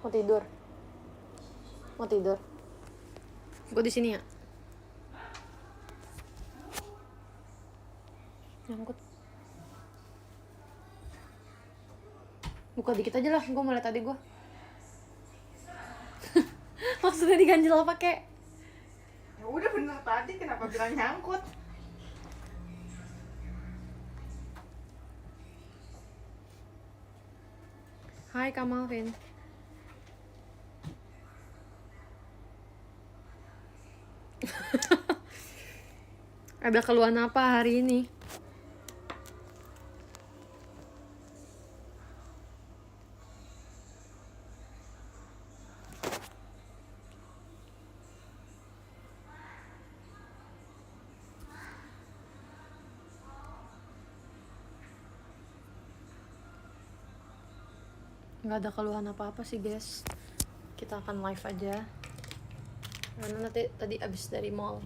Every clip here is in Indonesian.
Mau tidur? Mau tidur? Gue di sini ya. Nyangkut. Buka dikit aja lah, gue mau liat tadi gue. Maksudnya diganjel apa kek? Ya udah bener tadi, kenapa bilang nyangkut? Hai Kak Malvin. Ada keluhan apa hari ini? Nggak ada keluhan apa-apa sih guys. Kita akan live aja. Karena nanti tadi abis dari mall.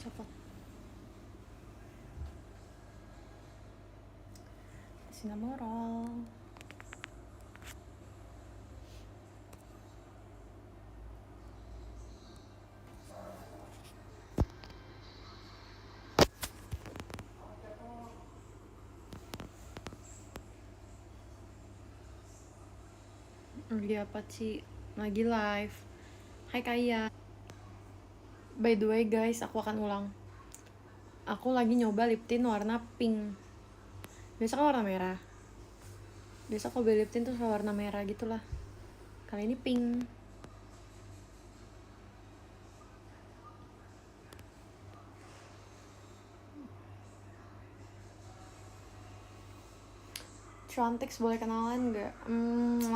Copot. Sinamorol. Lagi apa sih? Lagi live. Hai Kaya. By the way guys, aku akan ulang. Aku lagi nyoba lip tint warna pink. Biasa kan warna merah. Biasa kalau beli lip tint tuh warna merah gitulah. Kali ini pink. Chantix boleh kenalan nggak?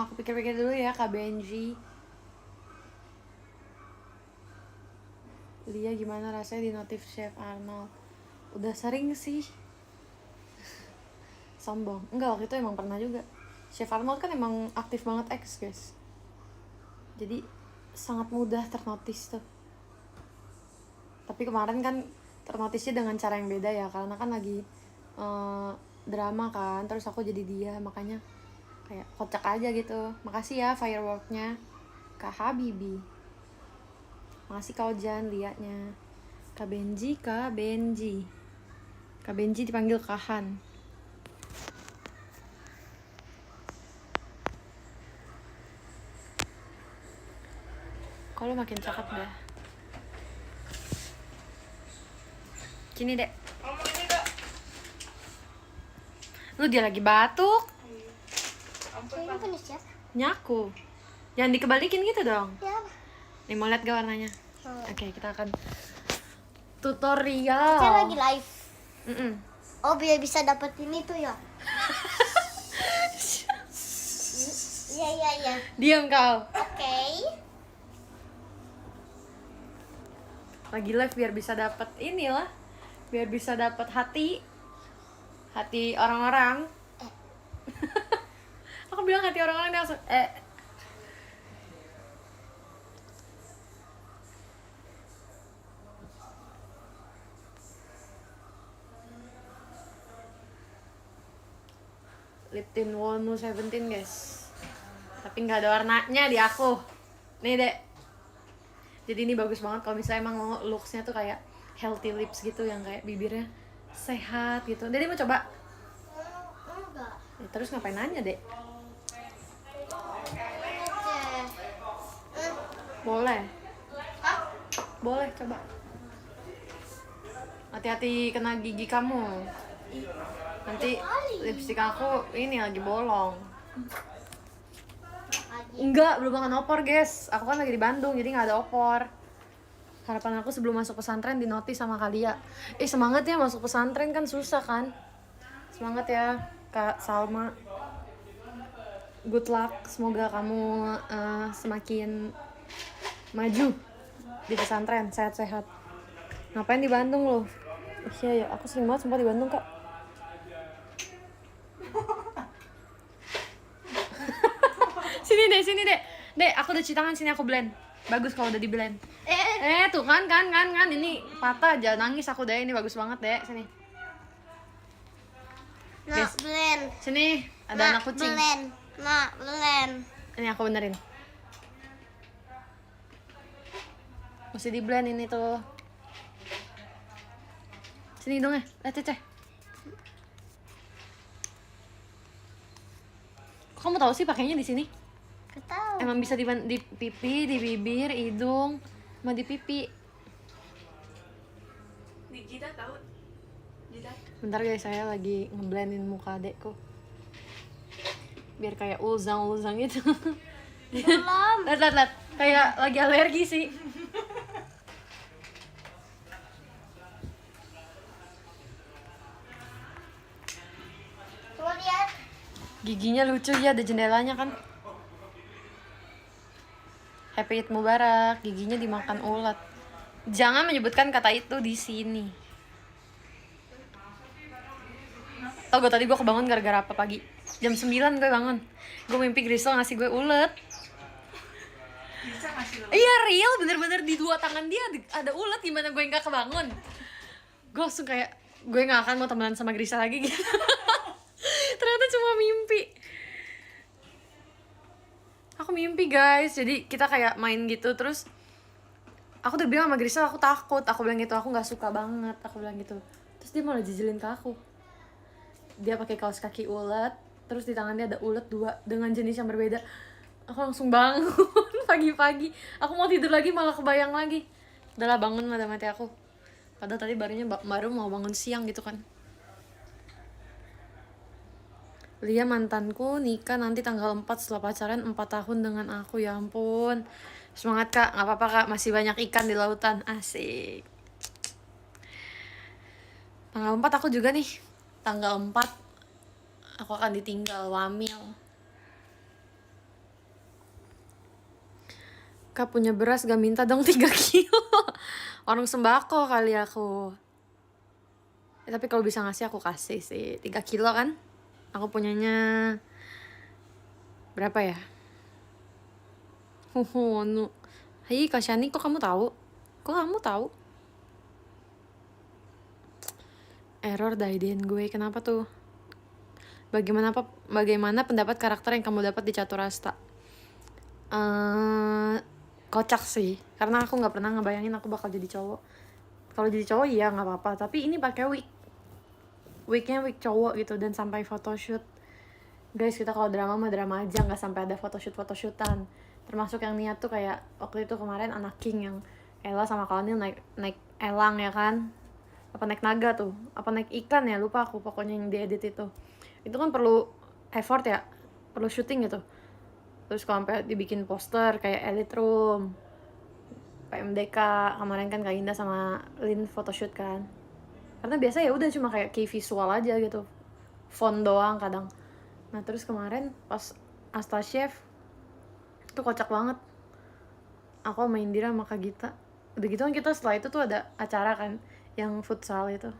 Aku pikir-pikir dulu ya Kak Benji. Lia gimana rasanya di notif Chef Arnold? Udah sering sih. Sombong. Enggak, waktu itu emang pernah juga. Chef Arnold kan emang aktif banget X guys. Jadi sangat mudah ternotis tuh. Tapi kemarin kan ternotisnya dengan cara yang beda ya, karena kan lagi drama kan, terus aku jadi dia, makanya kayak kocak aja gitu. Makasih ya fireworknya Kak Habibi. Makasih Kak Ojan liatnya. Kak Benji dipanggil Kahan. Kalau makin cakep dah. Sini dek. Lu dia lagi batuk. Nyaku. Jangan dikebalikin gitu dong. Ya. Nih mau lihat gak warnanya? Oke, kita akan tutorial. Kita lagi live. Mm-mm. Oh, biar bisa dapetin itu ya. Iya. Diam kau. Oke. Lagi live biar bisa dapat inilah. Biar bisa dapat hati orang-orang. Aku bilang hati orang-orang dia langsung Lip tint Wonu 17 guys. Tapi nggak ada warnanya di aku. Nih dek. Jadi ini bagus banget kalau misalnya emang mau looksnya tuh kayak healthy lips gitu, yang kayak bibirnya sehat gitu. Jadi mau coba? Enggak. Ya, terus ngapain nanya dek? Boleh. Hah? Boleh coba. Hati-hati kena gigi kamu. Nanti lipstik aku ini lagi bolong. Enggak, belum makan opor guys. Aku kan lagi di Bandung, jadi nggak ada opor. Harapan aku sebelum masuk pesantren dinotis sama Kalia. Semangat ya, masuk pesantren kan susah kan. Semangat ya Kak Salma. Good luck, semoga kamu semakin maju di pesantren, sehat-sehat. Ngapain di Bandung lo? Iya ya, aku sering banget sumpah di Bandung kok. Sini deh. Dek, aku udah cuci tangan, sini aku blend. Bagus kalau udah di blend. Tuh kan. Ini patah aja, nangis aku deh. Ini bagus banget deh, sini. Nak Guys, blend. sini ada Nak, anak kucing. Blend. Nak blend. Ini aku benerin. Mesti di blend ini tuh. Sini hidungnya, lihat Cece. Kok kamu tahu sih pakainya di sini? Ketahu. Emang bisa di pipi, di bibir, hidung, sama di pipi. Di jidat tahu. Jidat. Bentar guys, saya lagi ngeblendin muka adekku. Biar kayak ulzang-ulzang gitu. Belum. Lihat. Kayak lagi alergi sih. Coba lihat. Giginya lucu ya, ada jendelanya kan. Happy Eid Mubarak, giginya dimakan ulat. Jangan menyebutkan kata itu di sini. Tau gak tadi gue kebangun gara-gara apa pagi? Jam 9 gue bangun. Gue mimpi Grisel ngasih gue ulet. Bisa ngasih lo. Iya real, bener-bener di dua tangan dia ada ulet. Gimana gue nggak kebangun? Gue langsung kayak, gue nggak akan mau temenan sama Grisel lagi gitu. Ternyata cuma mimpi. Aku mimpi guys, jadi kita kayak main gitu. Terus aku udah bilang sama Grisel aku takut. Aku bilang gitu, aku nggak suka banget. Aku bilang gitu. Terus dia malah jijelin ke aku. Dia pakai kaos kaki ulet, terus di tangan dia ada ulet 2 dengan jenis yang berbeda. Aku langsung bangun pagi-pagi. Aku mau tidur lagi malah kebayang lagi. Udahlah bangun mati aku. Padahal tadi baru mau bangun siang gitu kan. Lia mantanku nikah nanti tanggal 4 setelah pacaran 4 tahun dengan aku. Ya ampun. Semangat kak, gak apa-apa kak, masih banyak ikan di lautan. Asik. Tanggal 4 aku juga nih. Tanggal 4 aku akan ditinggal wamil. Kak punya beras gak minta dong 3 kilo. Orang sembako kali aku. Tapi kalau bisa ngasih aku kasih sih 3 kilo kan. Aku punyanya berapa ya? No. Hai Kak Shani, kok kamu tahu? Kok kamu tahu? Error daidein gue, kenapa tuh? Bagaimana pendapat karakter yang kamu dapat di Caturasta? Kocak sih, karena aku nggak pernah ngebayangin aku bakal jadi cowok. Kalau jadi cowok iya nggak apa-apa, tapi ini pakai wignya wig cowok gitu dan sampai photoshoot. Guys, kita kalau drama mah drama aja, nggak sampai ada photoshootan. Termasuk yang niat tuh kayak waktu itu kemarin anak King yang Ella sama Kalnil naik elang ya kan, apa naik naga tuh, apa naik ikan ya, lupa aku, pokoknya yang diedit itu kan perlu effort ya, perlu syuting gitu. Terus kalau sampai dibikin poster kayak Elite Room, PMDK kemarin kan Kak Indah sama Lin photoshoot kan. Karena biasa ya udah cuma kayak key visual aja gitu, font doang kadang. Nah terus kemarin pas Asta Chef itu kocak banget. Aku sama Indira sama Kak Gita. Udah gitu kan kita setelah itu tuh ada acara kan yang futsal itu.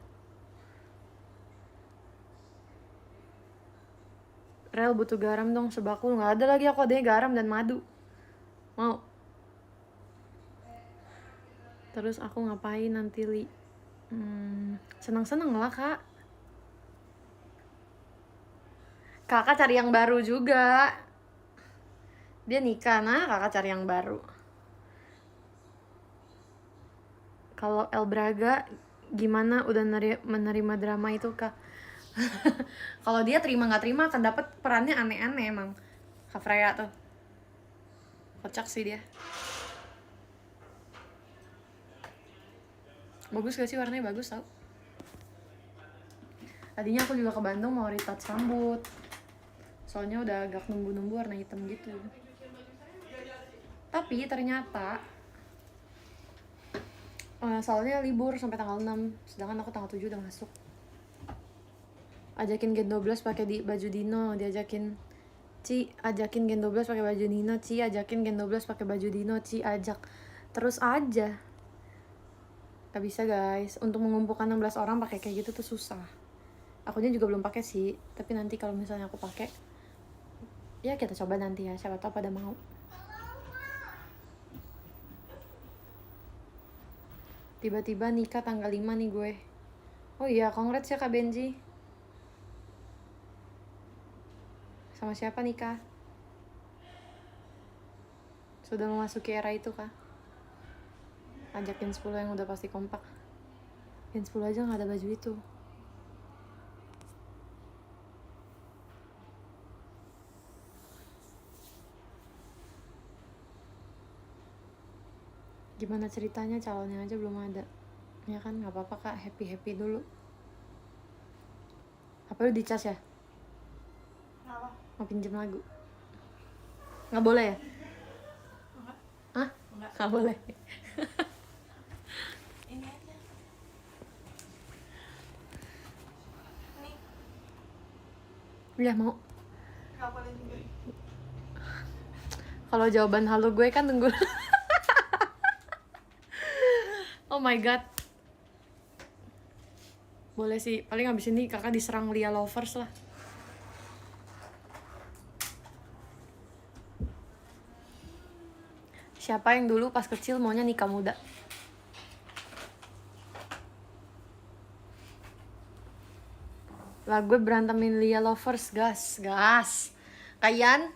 Rel butuh garam dong sebakul. Nggak ada lagi, aku adanya garam dan madu. Mau? Terus aku ngapain nanti Li? Seneng-seneng lah kak. Kakak cari yang baru juga. Dia nikah, nah kakak cari yang baru. Kalau El Braga gimana udah menerima drama itu kak? Kalau dia terima nggak terima akan dapat perannya aneh-aneh emang. Kak Freya tuh kocak sih dia. Bagus gak sih warnanya? Bagus tau. Tadinya aku juga ke Bandung mau retouch rambut, soalnya udah agak numbu-numbu warna hitam gitu. Tapi ternyata soalnya libur sampai tanggal 6, sedangkan aku tanggal 7 udah masuk. Ajakin Gen 12 pakai baju Dino, diajakin Ci, ajakin Gen 12 pakai baju Dino, Ci, ajakin Gen 12 pakai baju Dino, Ci, ajak. Terus aja. Gak bisa guys, untuk mengumpulkan 16 orang pakai kayak gitu tuh susah. Akunya juga belum pakai sih, tapi nanti kalau misalnya aku pakai, ya kita coba nanti ya, siapa tahu pada mau. Tiba-tiba nikah tanggal 5 nih gue. Oh iya, congrats ya Kak Benji. Sama siapa nikah? Sudah memasuki era itu kah? Ajakin 10 yang udah pasti kompak. Yang 10 aja gak ada baju itu. Gimana ceritanya, calonnya aja belum ada. Ya kan, gak apa-apa kak, happy-happy dulu. Apa lu dicas ya? Kenapa? Mau pinjem lagu? Gak boleh ya? Enggak. Hah? Enggak. Gak boleh. Ini aja. Nih, Iya mau. nggak boleh juga. Kalau jawaban halo gue kan tunggu. Oh my god. Boleh sih, paling abis ini kakak diserang Lia lovers lah. Siapa yang dulu pas kecil maunya nikah muda? Lah gue berantemin Lia lovers, gas. Kayan,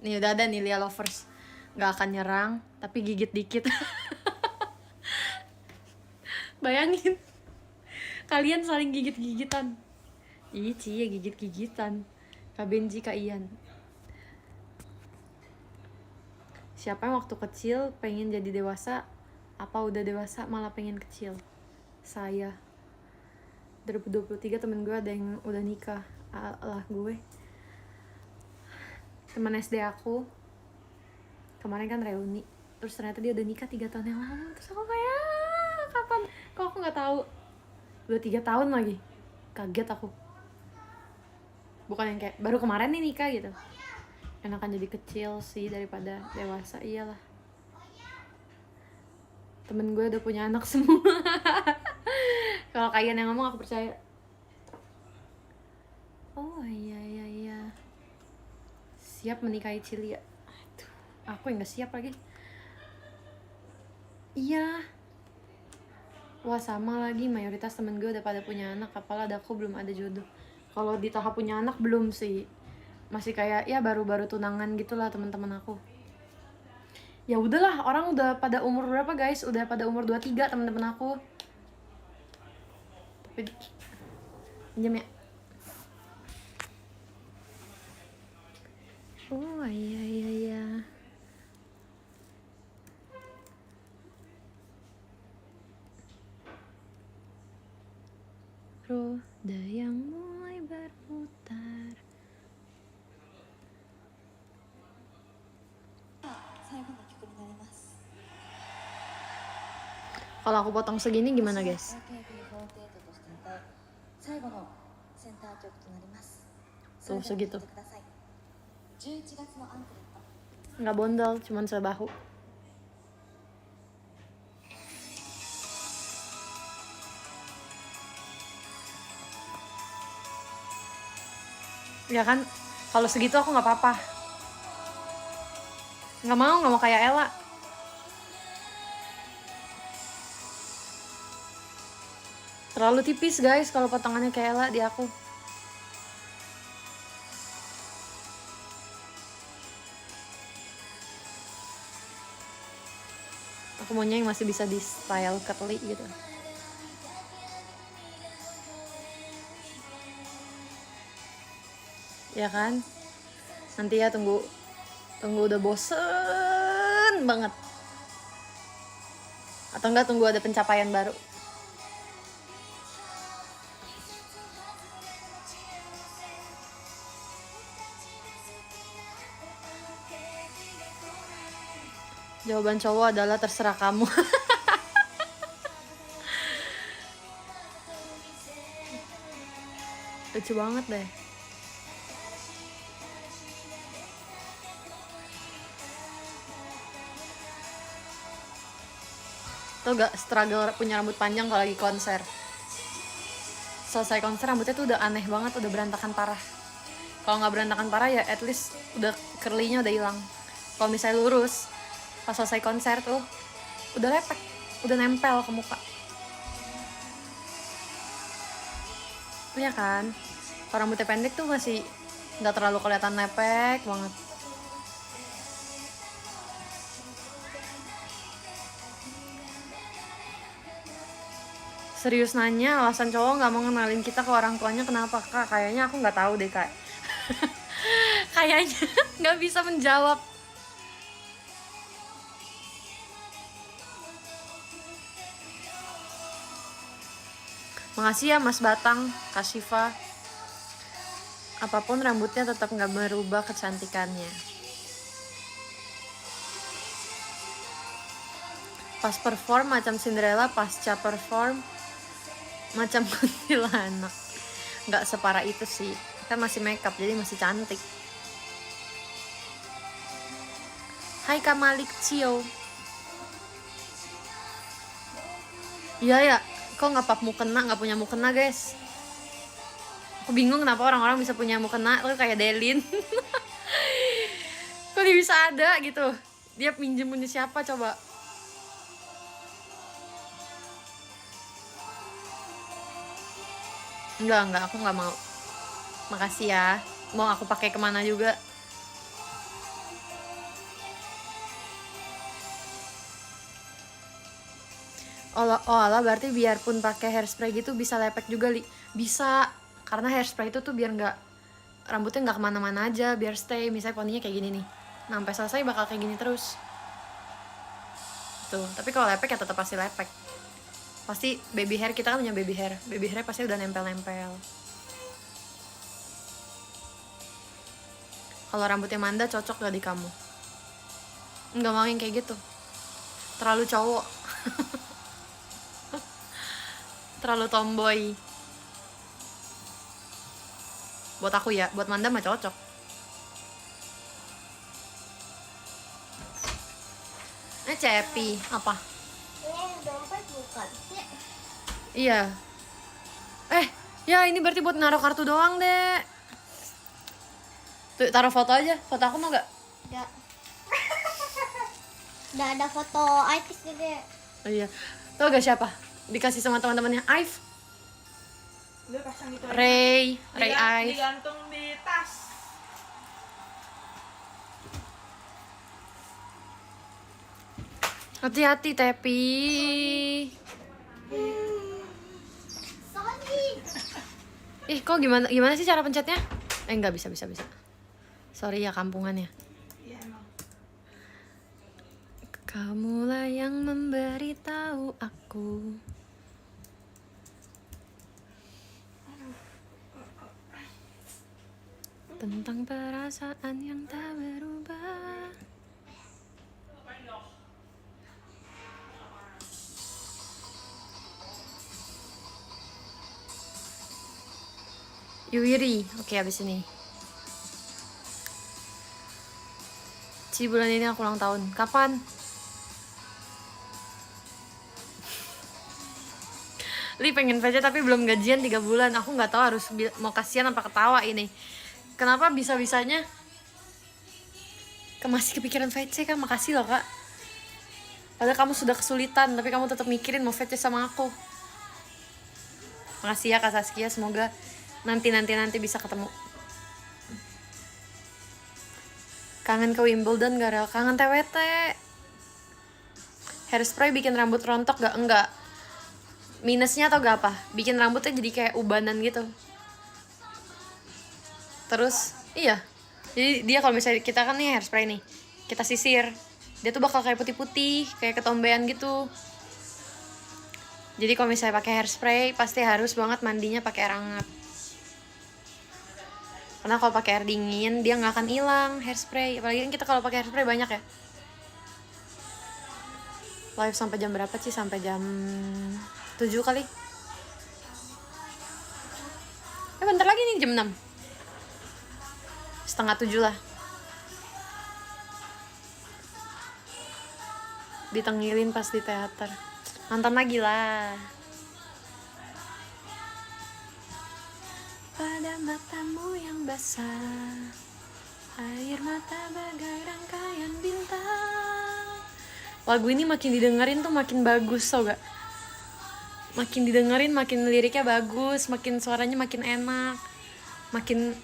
nih udah ada nih Lia lovers. Gak akan nyerang, tapi gigit dikit. Bayangin, kalian saling gigit-gigitan. Ih, cie gigit-gigitan. Kak Benji, Kak Ian. Siapa yang waktu kecil pengen jadi dewasa, apa udah dewasa malah pengen kecil? Saya. 2023 temen gue ada yang udah nikah. Alah gue. Temen SD aku. Kemarin kan reuni. Terus ternyata dia udah nikah 3 tahun yang lalu. Terus aku kayak, kapan? Kok aku gak tahu? Udah 3 tahun lagi. Kaget aku. Bukan yang kayak baru kemarin nih nikah gitu. Enakan jadi kecil sih daripada dewasa, iyalah. Temen gue udah punya anak semua. Kalau kalian yang ngomong aku percaya. Oh iya. Siap menikahi Cilia. Aduh, aku yang gak siap lagi. Iya. Wah sama lagi, mayoritas temen gue udah pada punya anak. Apalah aku belum ada jodoh. Kalau di tahap punya anak belum sih. Masih kayak ya baru-baru tunangan gitulah teman-teman aku. Ya udahlah, orang udah pada umur berapa guys? Udah pada umur 23 teman-teman aku. Tapi pinjam ya. Oh iya. Roda yang mulai berputar. Kalau aku potong segini gimana guys? Tuh segitu. Nggak bondol, cuman sebahu. Ya kan, kalau segitu aku nggak apa-apa. Nggak mau kayak Ella. Terlalu tipis guys kalau potongannya kayak Ella di aku. Aku maunya yang masih bisa di style curly gitu. Ya kan? Nanti ya tunggu udah bosen banget. Atau enggak tunggu ada pencapaian baru. Jawaban cowok adalah terserah kamu. Lucu banget deh. Tuh gak struggle punya rambut panjang kalau lagi konser. Selesai konser rambutnya tuh udah aneh banget, udah berantakan parah. Kalau nggak berantakan parah ya at least udah curly-nya udah hilang. Kalau misalnya lurus, pas selesai konser tuh udah lepek, udah nempel ke muka. Iya kan? Kalau rambutnya pendek tuh masih nggak terlalu kelihatan lepek banget. Serius nanya alasan cowok nggak mau kenalin kita ke orang tuanya kenapa kak? Kayaknya aku nggak tahu deh kak. Kayaknya nggak bisa menjawab. Makasih ya Mas Batang, Kak Syifa. Apapun rambutnya tetap nggak berubah kecantikannya. Pas perform macam Cinderella, pasca perform macam kuntilanak. Nggak separah itu sih, kan masih makeup jadi masih cantik. Hai Kak Malik Cio. Iya ya, kok nggak pap mukena, nggak punya mukena guys. Aku bingung kenapa orang-orang bisa punya mukena, tuh kayak Delin. Kok dia bisa ada gitu? Dia pinjem punya siapa coba? Enggak, aku nggak mau. Makasih ya. Mau aku pakai kemana juga. Oh alah, berarti biarpun pakai hairspray gitu bisa lepek juga, Li. Bisa, karena hairspray itu tuh biar nggak, rambutnya nggak kemana-mana aja, biar stay. Misalnya poninya kayak gini nih, nah sampai selesai bakal kayak gini terus. Tuh, tapi kalau lepek ya tetap pasti lepek. Pasti baby hair, kita kan punya baby hair pasti udah nempel-nempel. Kalau rambutnya Manda cocok gak di kamu? Nggak mau yang kayak gitu, terlalu cowok. Terlalu tomboy. Buat aku ya, buat Manda mah cocok. Cepi, apa? Ini dompet bukan sih? Iya. Ya ini berarti buat naruh kartu doang, Dek. Tuh, taruh foto aja. Foto aku mau gak? Enggak. Udah ada foto Itis juga. Oh iya. Tau gak siapa? Dikasih sama teman-temannya Ive. Udah pasang gitu aja. Ray Ive. Digantung di tas. Hati-hati, Tepi. Sorry. Kok gimana sih cara pencetnya? Enggak bisa. Sorry ya kampungannya. Iya emang. Kamulah yang memberitahu aku. Tentang perasaan yang tak berubah. Yuwiri, oke abis ini. Bulan ini aku ulang tahun. Kapan? Li pengen VC tapi belum gajian 3 bulan. Aku nggak tahu harus mau kasihan apa ketawa ini. Kenapa bisa-bisanya? Masih kepikiran VC kan? Makasih loh kak. Padahal kamu sudah kesulitan, tapi kamu tetap mikirin mau VC sama aku. Makasih ya Kak Saskia, semoga nanti bisa ketemu. Kangen ke Wimbledon gak Rel? Kangen TWT. Hairspray bikin rambut rontok gak? Enggak. Minusnya tau gak apa? Bikin rambutnya jadi kayak ubanan gitu. Terus, iya. Jadi dia kalau misalnya kita kan nih hairspray nih, kita sisir, dia tuh bakal kayak putih-putih, kayak ketombean gitu. Jadi kalau misalnya pakai hairspray pasti harus banget mandinya pakai air hangat. Karena kalau pakai air dingin dia nggak akan hilang hairspray. Apalagi kan kita kalau pakai hairspray banyak ya. Live sampai jam berapa sih? Sampai jam 7 kali. Bentar lagi nih jam 6. Setengah 7 lah. Ditengilin pas di teater. Nonton lagi lah. Pada matamu yang basah, air mata bagai rangkaian bintang. Lagu ini makin didengerin tuh makin bagus, tau gak? Makin didengerin makin liriknya bagus, makin suaranya makin enak, makin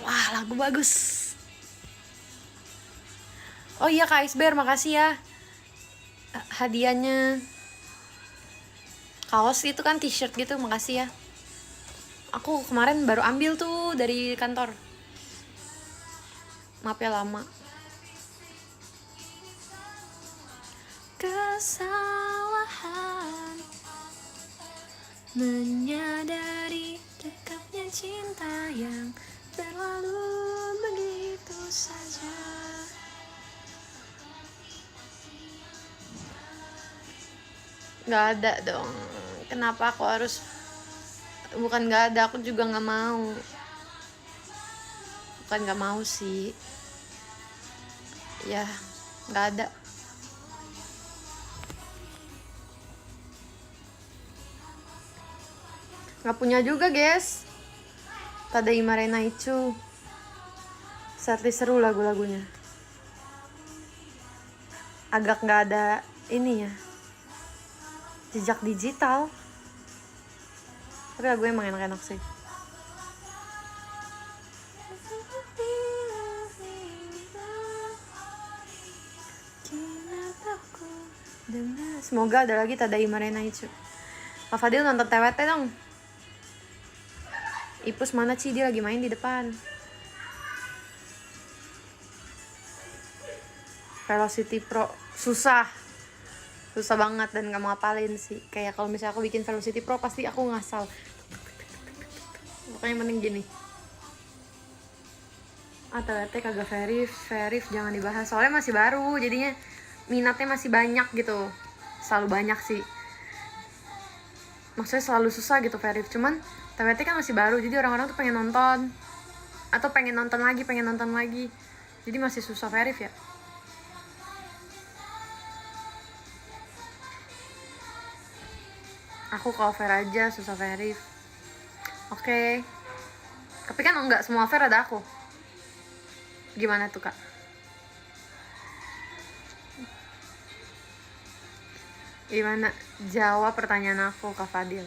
Wah, lagu bagus. Oh iya Kak Icebear, makasih ya hadiahnya. Kaos itu kan, t-shirt gitu, makasih ya. Aku kemarin baru ambil tuh dari kantor. Maaf ya lama. Kesalahan menyadari dekatnya cinta yang berlalu begitu saja. Gak ada dong. Kenapa aku harus? Bukan gak ada, aku juga gak mau. Bukan gak mau sih. Ya, gak ada. Gak punya juga, guys. Tadaima Renaichu. Serti seru lagu-lagunya. Agak gak ada ini ya, jejak digital. Tapi lagu emang enak-enak sih. Semoga ada lagi Tadaima Renaichu. Kak Fadil nonton TWT dong. Ipus mana Ci? Dia lagi main di depan. Velocity Pro susah banget dan gak mau hafalin sih. Kayak kalau misalnya aku bikin Velocity Pro pasti aku ngasal. Pokoknya penting gini. TWT kagak verif jangan dibahas. Soalnya masih baru, jadinya minatnya masih banyak gitu. Selalu banyak sih. Maksudnya selalu susah gitu verif. Cuman TWT kan masih baru, jadi orang-orang tuh pengen nonton. Atau pengen nonton lagi. Jadi masih susah verif ya. Aku cover aja, susah verif. Oke. Tapi kan enggak semua ver ada aku. Gimana tuh Kak? Gimana? Jawab pertanyaan aku Kak Fadil.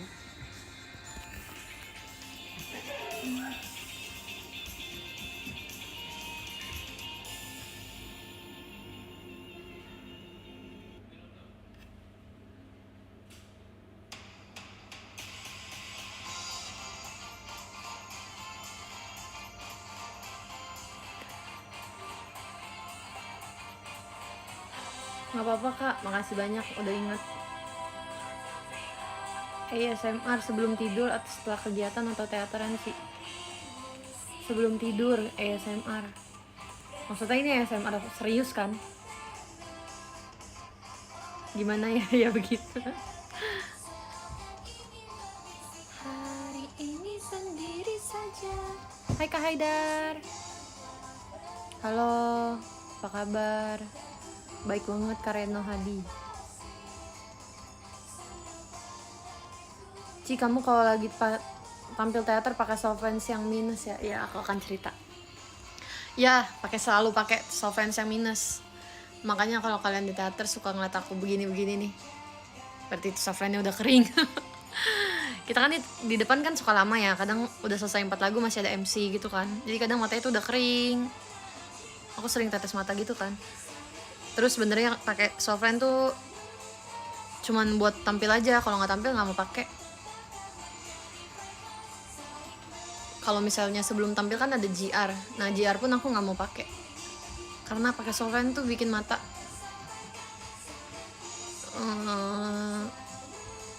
Gak apa-apa Kak, makasih banyak udah inget. ASMR sebelum tidur atau setelah kegiatan atau teateran sih? Sebelum tidur ASMR. Maksudnya ini ASMR serius kan? Gimana ya? Ya begitu. Hari ini sendiri saja. Hai Kak Haidar. Halo, apa kabar? Baik banget Kak Reno Hadi. Ci, kamu kalau lagi tampil teater pakai softfans yang minus ya? Ya, aku akan cerita. Ya, selalu pakai softfans yang minus. Makanya kalau kalian di teater suka ngeliat aku begini-begini nih, berarti itu softfansnya udah kering. Kita kan di depan kan suka lama ya, kadang udah selesai 4 lagu masih ada MC gitu kan. Jadi kadang matanya tuh udah kering. Aku sering tetes mata gitu kan. Terus sebenarnya pakai softfans tuh cuman buat tampil aja, kalau nggak tampil nggak mau pakai. Kalau misalnya sebelum tampil kan ada GR. Nah GR pun aku nggak mau pakai karena pakai softfans tuh bikin mata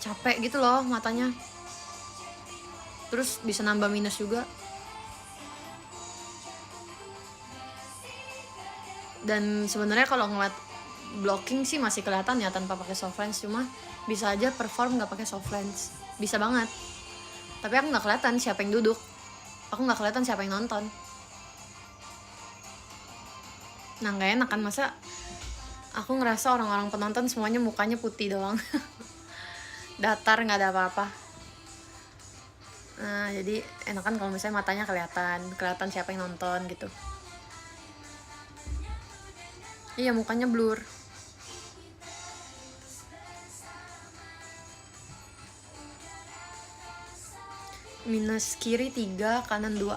capek gitu loh matanya. Terus bisa nambah minus juga. Dan sebenarnya kalau ngeliat blocking sih masih kelihatan ya tanpa pakai softfans. Cuma bisa aja perform nggak pakai softfans, bisa banget. Tapi aku nggak kelihatan siapa yang duduk. Aku nggak kelihatan siapa yang nonton. Nah nggak enak kan, masa aku ngerasa orang-orang penonton semuanya mukanya putih doang. Datar, nggak ada apa-apa. Nah jadi enakan kalau misalnya matanya kelihatan siapa yang nonton gitu. Iya mukanya blur. Minus kiri 3, kanan 2.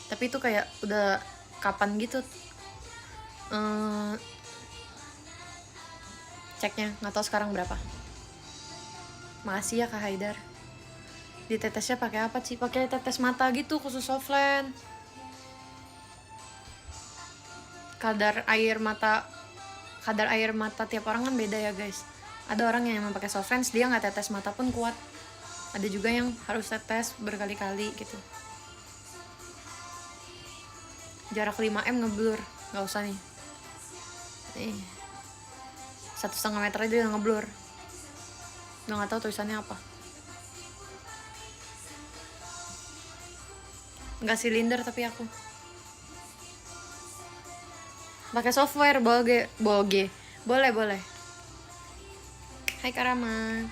Tapi itu kayak udah kapan gitu ceknya, nggak tahu sekarang berapa. Makasih ya Kak Haidar. Ditetesnya pakai apa sih? Pakai tetes mata gitu khusus Softland. Kadar air mata tiap orang kan beda ya guys. Ada orang yang emang pakai Softland dia nggak tetes mata pun kuat. Ada juga yang harus tetes berkali-kali gitu. Jarak 5 m ngeblur, nggak usah nih. 1,5 meter aja udah ngeblur. Udah nggak tahu tulisannya apa. Nggak silinder tapi aku pakai software boleh. Hai Karama.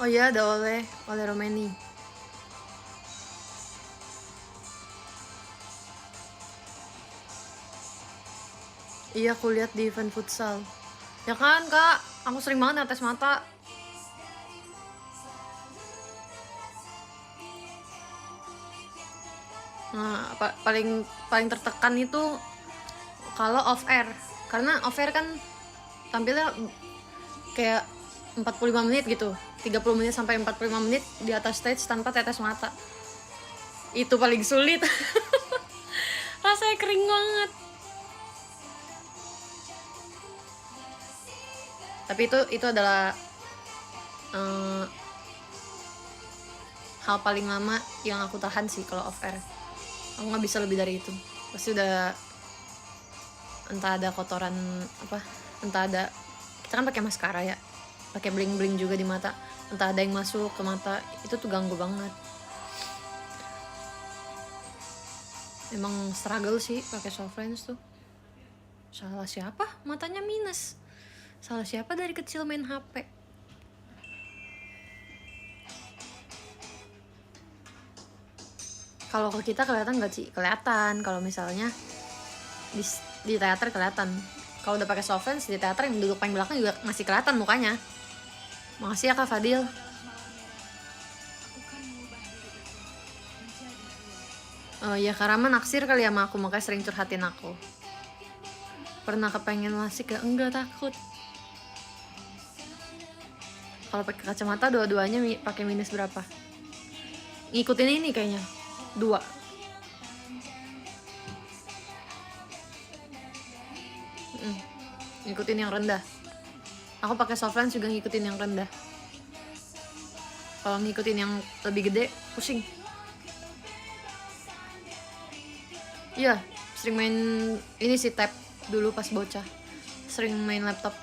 Oh iya, ada oleh Romani. Iya, aku lihat di event futsal. Ya kan Kak, aku sering banget netes mata. Nah, paling tertekan itu kalau off air. Karena off air kan tampilnya kayak 45 menit gitu. 30 menit sampai 45 menit di atas stage tanpa tetes mata. Itu paling sulit. Rasanya kering banget. Tapi itu adalah hal paling lama yang aku tahan sih kalau off air. Aku nggak bisa lebih dari itu. Pasti udah entah ada kotoran apa, entah ada, kita kan pakai maskara ya, pakai bling bling juga di mata, entah ada yang masuk ke mata, itu tuh ganggu banget. Emang struggle sih pakai Softlands tuh. Salah siapa matanya minus? Salah siapa dari kecil main HP? Kalau ke kita kelihatan nggak sih? Kelihatan. Kalau misalnya di teater kelihatan. Kalau udah pakai Softlands di teater yang duduk paling belakang juga masih kelihatan mukanya. Makasih ya Kak Fadil. Oh iya, Karama naksir kali ya sama aku, makanya sering curhatin aku. Pernah kepengen lasik ya? Enggak, takut. Kalau pakai kacamata dua-duanya pakai minus berapa? Ngikutin ini kayaknya 2. Ngikutin yang rendah. Aku pakai Softlands juga ngikutin yang rendah. Kalau ngikutin yang lebih gede pusing. Iya, sering main ini sih tab dulu pas bocah. Sering main laptop.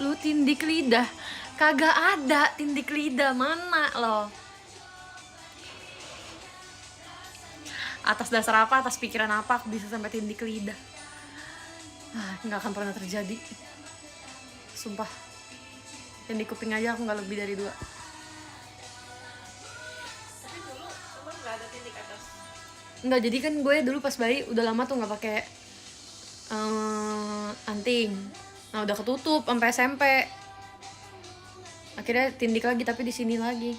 Lu tindik lidah? Kagak ada tindik lidah, mana lo? Atas dasar apa, atas pikiran apa aku bisa sampai tindik lidah? Nggak akan pernah terjadi. Sumpah. Yang di kuping aja aku nggak lebih dari 2. Enggak, jadi kan gue dulu pas bayi udah lama tuh nggak pakai anting. Nah udah ketutup sampai SMP. Akhirnya tindik lagi tapi di sini lagi.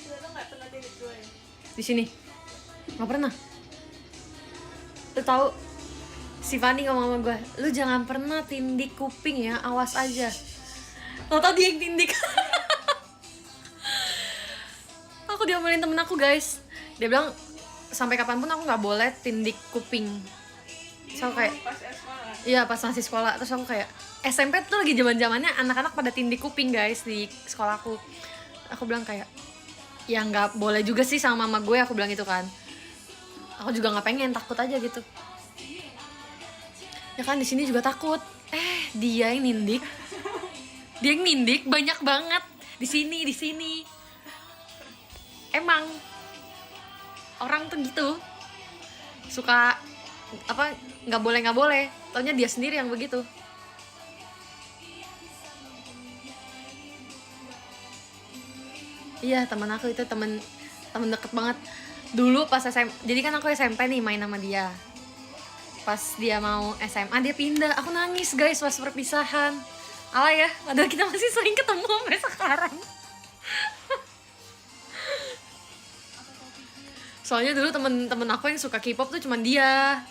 Lo nggak pernah tindik gue? Di sini nggak pernah. Lu tahu si Fanny ngomong sama gue, lu jangan pernah tindik kuping ya, awas aja. Lo tau dia yang tindik. Aku diomelin temen aku guys. Dia bilang sampai kapanpun aku nggak boleh tindik kuping. So kayak Pas sekolah. iya pas masih sekolah. Terus aku kayak SMP tuh lagi zaman-zamannya anak-anak pada tindik kuping guys di sekolahku. Aku bilang kayak ya nggak boleh juga sih sama mama gue, aku bilang gitu kan. Aku juga nggak pengen, takut aja gitu. Ya kan di sini juga takut. Dia yang nindik. Dia yang nindik banyak banget di sini. Emang orang tuh gitu suka apa nggak boleh, taunya dia sendiri yang begitu. Iya, teman aku itu temen deket banget dulu pas jadi kan aku SMP nih main sama dia. Pas dia mau SMA dia pindah, aku nangis guys pas perpisahan. Alah ya, padahal kita masih sering ketemu sampai sekarang. Soalnya dulu temen aku yang suka K-pop tuh cuman dia.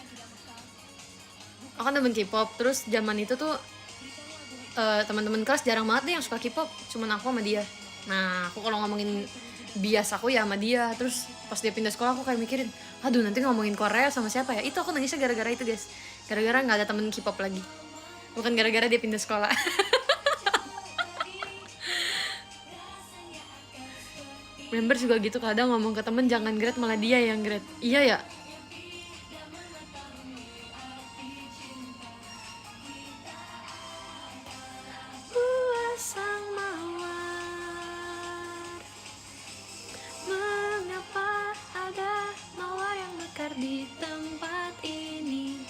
Aku kan temen K-pop, terus zaman itu tuh teman-teman kelas jarang banget deh yang suka K-pop, cuman aku sama dia. Nah, aku kalau ngomongin bias aku ya sama dia. Terus pas dia pindah sekolah aku kayak mikirin, aduh nanti ngomongin Korea sama siapa ya. Itu aku nangisnya gara-gara itu guys, gara-gara nggak ada temen K-pop lagi, bukan gara-gara dia pindah sekolah. Member juga gitu, kadang ngomong ke temen jangan grade, malah dia yang grade. Iya ya. Sang mawar, mengapa ada mawar yang mekar di tempat ini?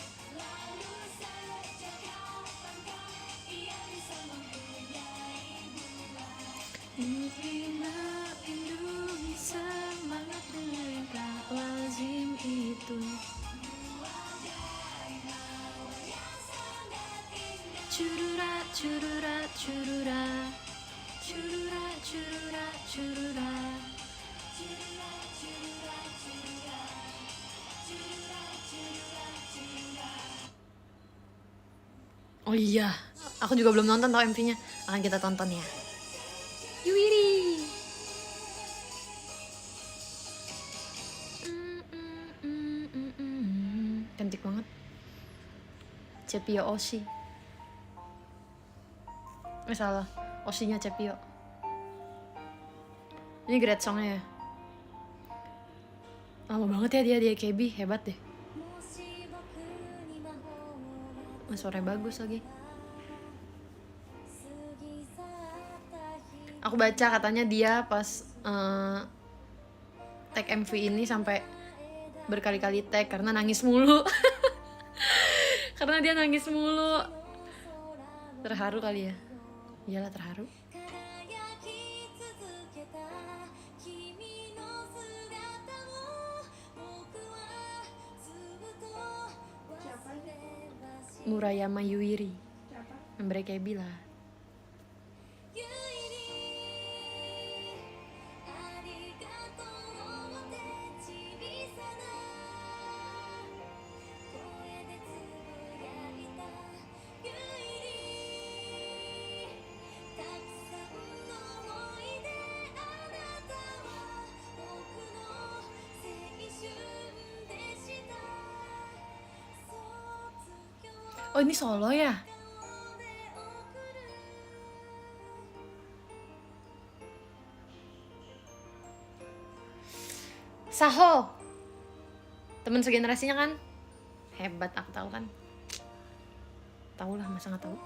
Lindungi semangat mereka lazim itu. Curura, curura, curura, curura, curura, curura. Oh iya, aku juga belum nonton tau MV-nya. Akan kita tonton ya. Yuiri. Cantik banget. Cepio Oshi. Salah, Oshinya Cepio. Ini great songnya ya. Lama banget ya dia KB, hebat deh. Suaranya bagus lagi. Aku baca katanya dia pas tag MV ini sampai berkali-kali tag karena nangis mulu. Karena dia nangis mulu. Terharu kali ya. Iyalah terharu. Murayama Yuiri. Siapa? Member KB lah. Oh ini solo ya? Saho, temen segenerasinya kan? Hebat, aku tahu kan? Tahu lah, masa nggak tahu?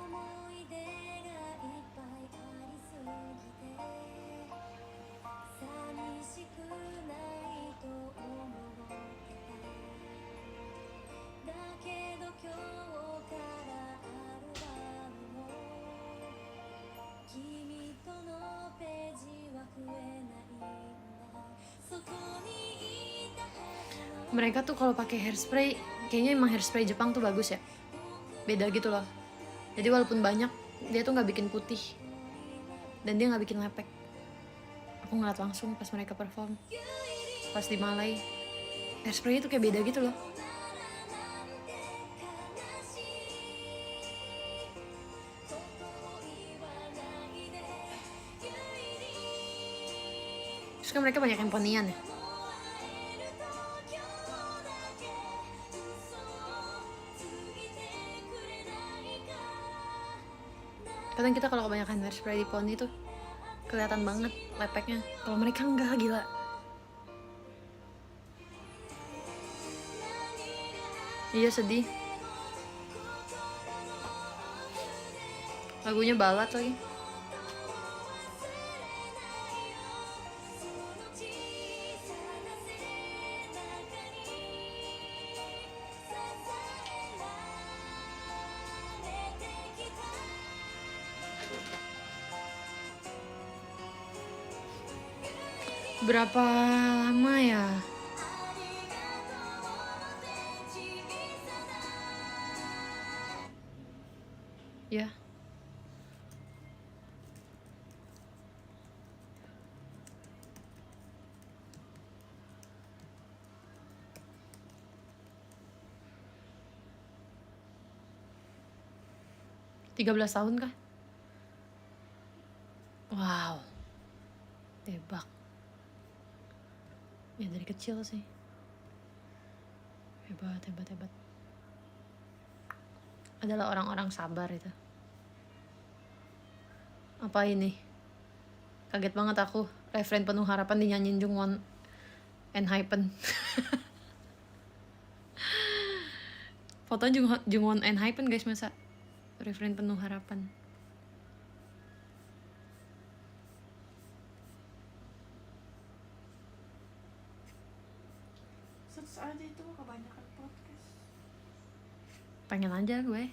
Mereka tuh kalau pakai hairspray, kayaknya emang hairspray Jepang tuh bagus ya. Beda gitu loh. Jadi walaupun banyak, dia tuh nggak bikin putih dan dia nggak bikin lepek. Aku ngeliat langsung pas mereka perform, pas di Malai, hairspray itu kayak beda gitu loh. Terus kan mereka banyak yang ponian ya. Kadang kita kalau kebanyakan hairspray di poni tuh kelihatan banget lepeknya. Kalau mereka enggak, gila. Iya sedih. Lagunya balad lagi. Berapa lama ya? Ya. Tiga 13 tahun kah? Wow. Tebak. Ya dari kecil sih. Hebat. Adalah orang-orang sabar itu. Apa ini? Kaget banget aku. Refrain Penuh Harapan dinyanyiin Jungwon Enhypen. Fotonya Jungwon Enhypen guys, masa refrain Penuh Harapan. Search aja itu kebanyakan podcast. Pengen aja gue.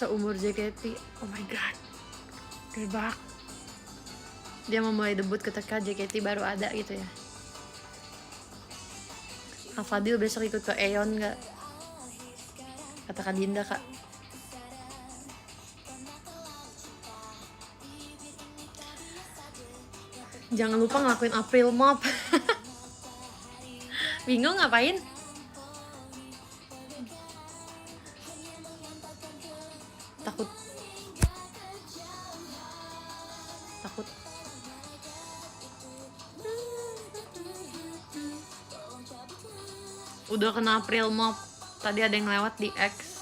Seumur JKT, oh my god, Tebak. Dia memulai debut ketika JKT baru ada gitu ya. Kak Fadil besok ikut ke Aeon gak? Kata Kak Dinda, Kak. Jangan lupa ngelakuin April Mop. Bingung ngapain? Takut. Udah kena April Mop. Tadi ada yang lewat di X.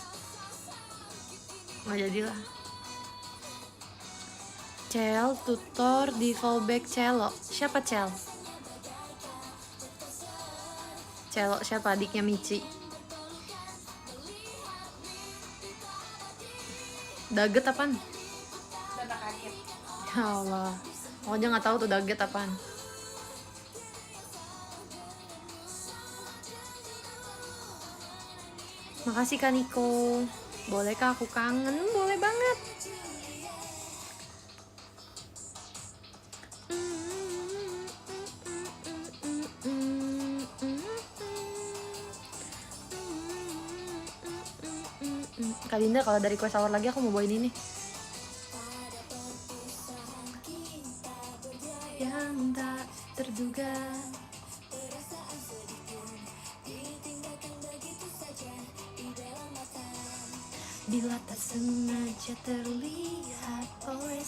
Nggak jadilah. Cel, tutor di fallback Celo. Siapa Cel? Celo siapa? Adiknya Michi. Daget apaan? Data kaget. Ya Allah. Aku aja nggak tahu tuh daget apaan. Makasih Kak Niko. Bolehkah aku kangen? Boleh banget. Kak Dinda, kalau dari Quest Hour lagi aku mau bawain ini. Yang tak terduga. Bila tak sengaja terlihat oleh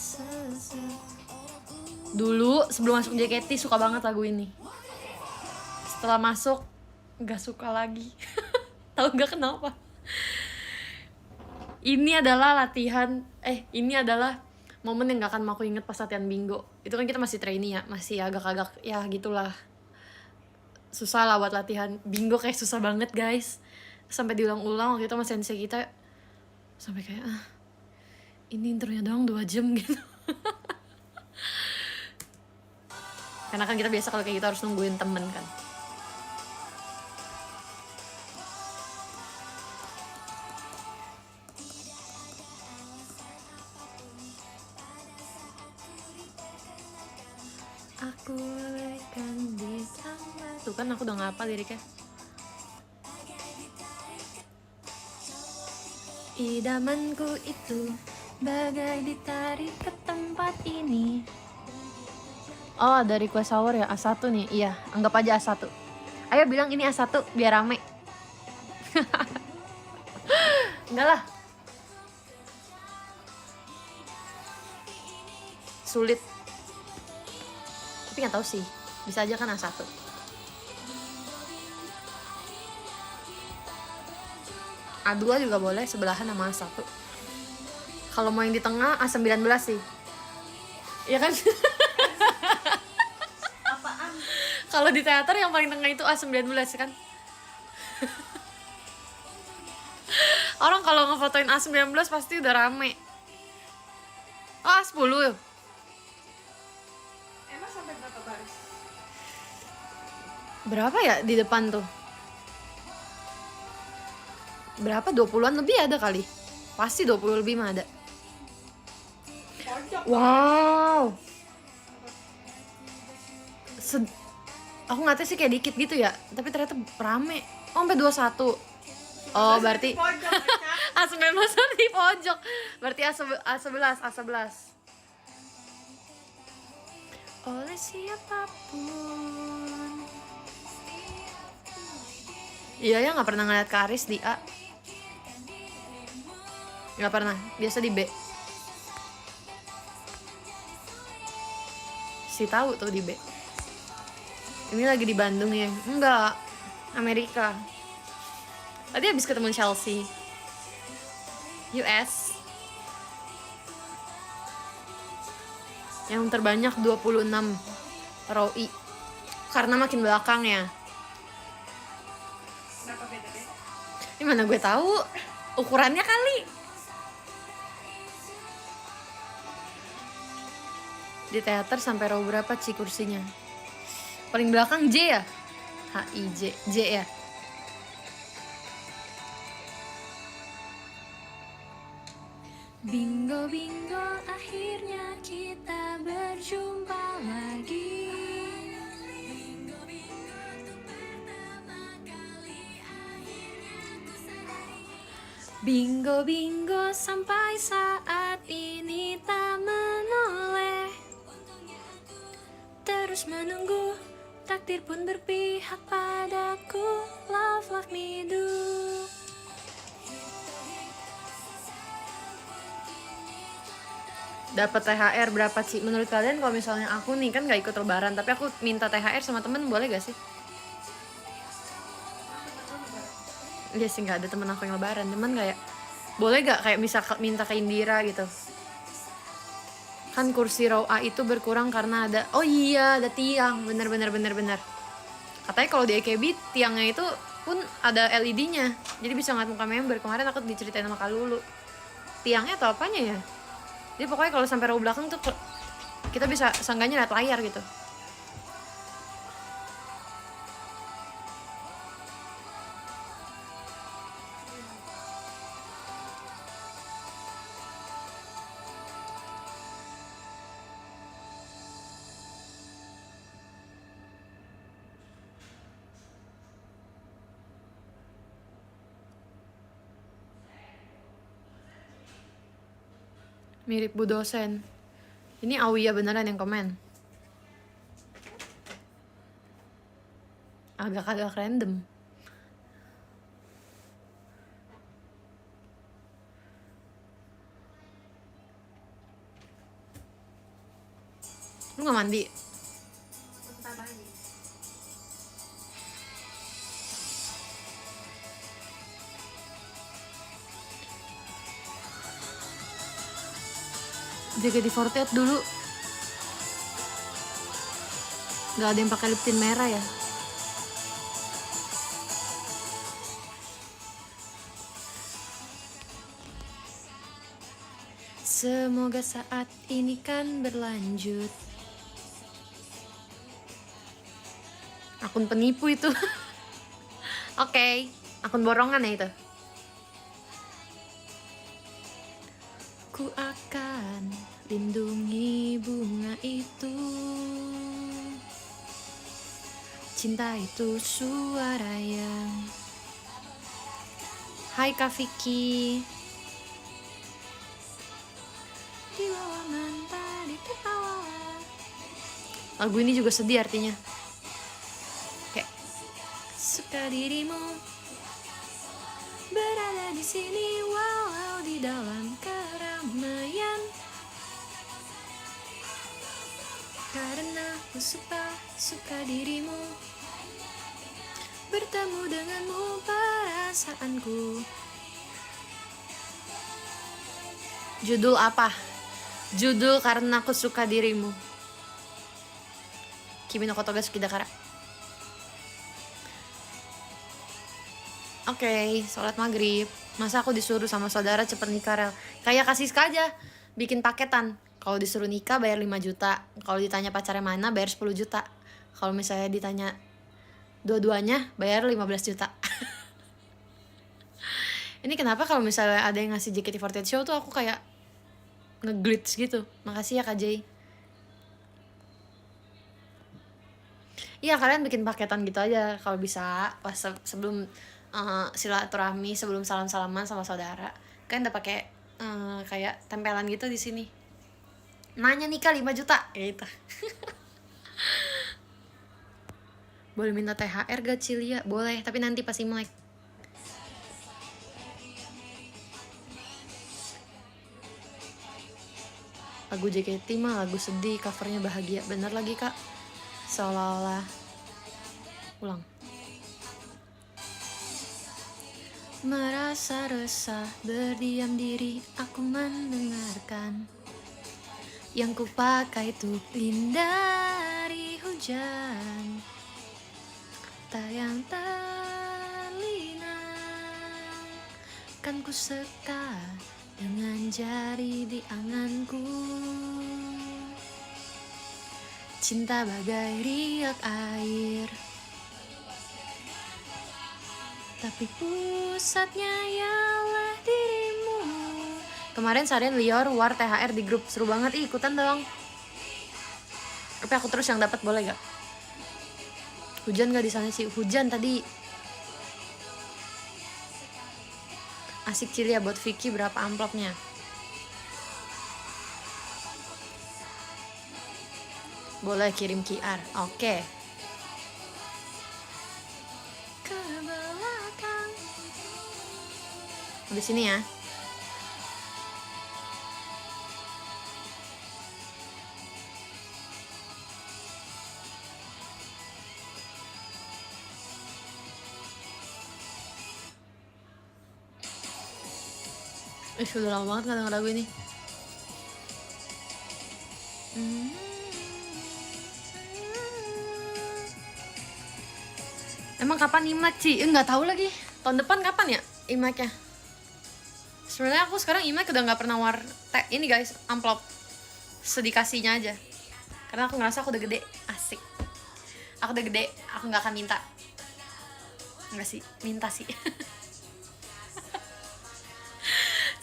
Dulu sebelum masuk JKT suka banget lagu ini. Setelah masuk gak suka lagi. Tahu gak kenapa? Ini adalah ini adalah momen yang gak akan mau aku inget pas latihan bingo. Itu kan kita masih trainee ya, masih agak-agak ya gitulah. Susah lah buat latihan bingo, kayak susah banget guys. Sampai diulang-ulang waktu itu sama sensei kita. Sampai kayak ini intronya doang 2 jam gitu. Karena kan kita biasa kalau kayak gitu harus nungguin temen kan. Aku akan ditambah. Tuh kan aku udah ngapal liriknya. Idamanku itu bagai ditarik ke tempat ini. Oh, dari Quest Hour ya, A1 nih. Iya, anggap aja A1. Ayo bilang ini A1 biar rame. Enggak lah. Sulit. Tapi nggak tahu sih. Bisa aja kan A1. A2 juga boleh, sebelahan sama A1. Kalau mau yang di tengah A19 sih. Iya kan? Apaan? Kalau di teater yang paling tengah itu A19 kan. Orang kalau ngefotoin A19 pasti udah rame. Oh, A10. Emang sampai berapa baris? Berapa ya di depan tuh? Berapa? 20-an lebih ada kali. Pasti 20 lebih mah ada. Pojok. Wow. Aku ngatnya sih kayak dikit gitu ya, tapi ternyata rame. Oh, sampai 21. Oh, berarti Pojok. A19 di pojok. Berarti A11. Oleh siapapun. Iya ya, nggak pernah ngeliat Karis di A. Nggak pernah, biasa di B. Si tahu tuh di B. Ini lagi di Bandung ya? Enggak, Amerika. Tadi habis ketemu Chelsea. US. Yang terbanyak 26 ROI. Karena makin belakang ya. Kenapa beda-beda? Ini mana gue tahu? Ukurannya kali. Di teater sampai row berapa Ci kursinya? Paling belakang J ya? HIJ, J ya? Bingo bingo, akhirnya kita berjumpa lagi. Bingo bingo, untuk pertama kali akhirnya ku sadari. Bingo bingo, sampai saat ini tak menoleh. Terus menunggu, takdir pun berpihak padaku. Love me do. Dapat THR berapa sih? Menurut kalian kalau misalnya aku nih kan gak ikut lebaran, tapi aku minta THR sama temen, boleh gak sih? Iya sih, gak ada temen aku yang lebaran, cuman kayak boleh gak kayak minta ke Indira gitu. Kan kursi row A itu berkurang karena ada, oh iya ada tiang, bener. Katanya kalau di AKB tiangnya itu pun ada LED-nya, jadi bisa ngeliat muka member. Kemarin aku diceritain sama Kak Lulu, tiangnya atau apanya ya. Jadi pokoknya kalau sampai row belakang tuh kita bisa seenggaknya lihat layar gitu. Mirip Bu dosen. Ini Auya beneran yang komen. Agak-agak random. Lu gak mandi? Bentar lagi. JKT48 dulu gak ada yang pakai lip tint merah ya. Semoga saat ini kan berlanjut. Akun penipu itu. Oke, akun borongan ya itu. Ku akan lindungi bunga itu. Cinta itu suara yang. Hai Kak Vicky. Di bawah mentari di bawah. Lagu ini juga sedih artinya. Kayak suka dirimu berada di sini walau di dalam keramaian. Karena aku suka dirimu, bertemu denganmu perasaanku. Judul apa? Judul Karena Aku Suka Dirimu. Kimi no Koto ga Suki Dakara. Oke, sholat maghrib. Masa aku disuruh sama saudara cepet nikah, Rel? Kayak kasih aja, bikin paketan. Kalau disuruh nikah bayar 5 juta. Kalau ditanya pacarnya mana bayar 10 juta. Kalau misalnya ditanya dua-duanya bayar 15 juta. Ini kenapa kalau misalnya ada yang ngasih JKT48 show tuh aku kayak nge-glitch gitu. Makasih ya Kak Jay. Iya, kalian bikin paketan gitu aja kalau bisa pas sebelum silaturahmi, sebelum salam-salaman sama saudara. Kalian udah pakai kayak tempelan gitu di sini. Nanya nikah 5 juta gitu. Boleh minta THR gak Cilia? Boleh, tapi nanti pas Imlek. Lagu JKT mah lagu sedih, covernya bahagia. Bener lagi Kak. Seolah-olah ulang. Merasa resah, berdiam diri, aku mendengarkan yang kupakai tuh hindari hujan. Tayang terlinang, kan ku seka dengan jari di anganku. Cinta bagai riak air, tapi pusatnya ialah dirimu. Kemarin Sarian Lior war THR di grup, seru banget. Ih, ikutan dong. Tapi aku terus yang dapat, boleh gak? Hujan gak di sana sih? Hujan tadi. Asik Cilia buat Vicky, berapa amplopnya? Boleh kirim QR. Oke. Ke belakang. Di sini ya. Sudah lama banget gak denger lagu ini. Emang kapan Imlek sih? Nggak tahu lagi. Tahun depan kapan ya Imleknya? Sebenarnya aku sekarang Imlek udah nggak pernah war ini guys, amplop. Sedikasinya aja. Karena aku ngerasa aku udah gede, asik. Aku udah gede, aku nggak akan minta. Nggak sih, minta sih.